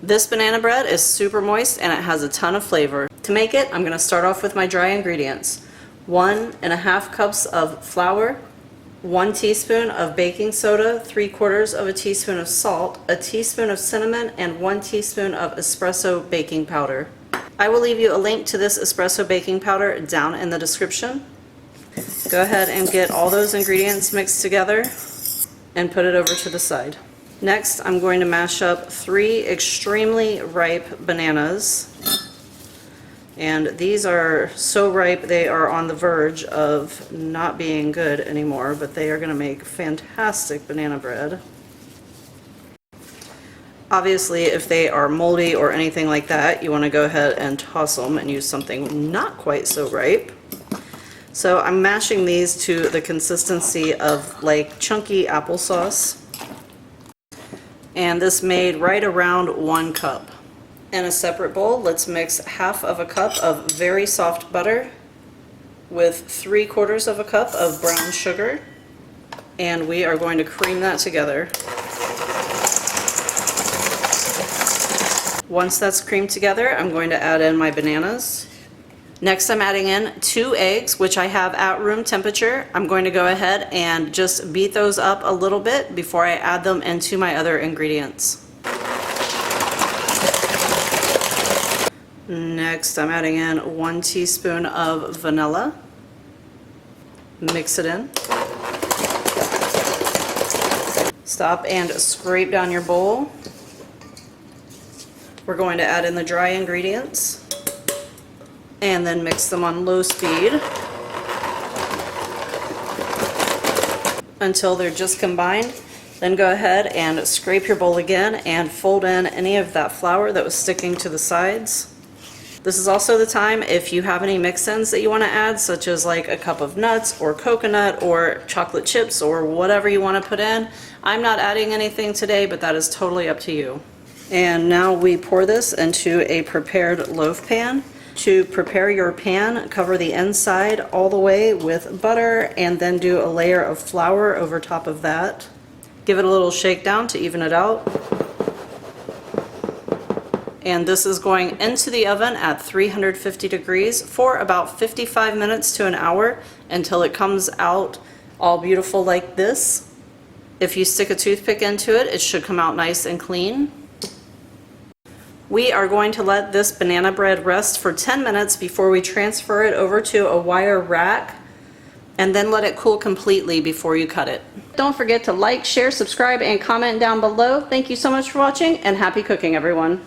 This banana bread is super moist and it has a ton of flavor. To make it, I'm going to start off with my dry ingredients. 1.5 cups of flour, 1 teaspoon of baking soda, 3/4 of a teaspoon of salt, a teaspoon of cinnamon, and 1 teaspoon of espresso baking powder. I will leave you a link to this espresso baking powder down in the description. Go ahead and get all those ingredients mixed together and put it over to the side. Next, I'm going to mash up 3 extremely ripe bananas. And these are so ripe they are on the verge of not being good anymore, but they are going to make fantastic banana bread. Obviously, if they are moldy or anything like that, you want to go ahead and toss them and use something not quite so ripe. So I'm mashing these to the consistency of like chunky applesauce. And this made right around 1 cup. In a separate bowl, let's mix 1/2 cup of very soft butter with 3/4 of a cup of brown sugar, and we are going to cream that together. Once that's creamed together, I'm going to add in my bananas. Next, I'm adding in 2 eggs, which I have at room temperature. I'm going to go ahead and just beat those up a little bit before I add them into my other ingredients. Next, I'm adding in 1 teaspoon of vanilla. Mix it in. Stop and scrape down your bowl. We're going to add in the dry ingredients and then mix them on low speed until they're just combined. Then go ahead and scrape your bowl again and fold in any of that flour that was sticking to the sides. This is also the time, if you have any mix-ins that you want to add, such as like a cup of nuts or coconut or chocolate chips or whatever you want to put in. I'm not adding anything today, but that is totally up to you. And now we pour this into a prepared loaf pan. To prepare your pan, cover the inside all the way with butter and then do a layer of flour over top of that. Give it a little shake down to even it out. And this is going into the oven at 350 degrees for about 55 minutes to an hour until it comes out all beautiful like this. If you stick a toothpick into it, it should come out nice and clean. We are going to let this banana bread rest for 10 minutes before we transfer it over to a wire rack and then let it cool completely before you cut it. Don't forget to like, share, subscribe, and comment down below. Thank you so much for watching and happy cooking, everyone.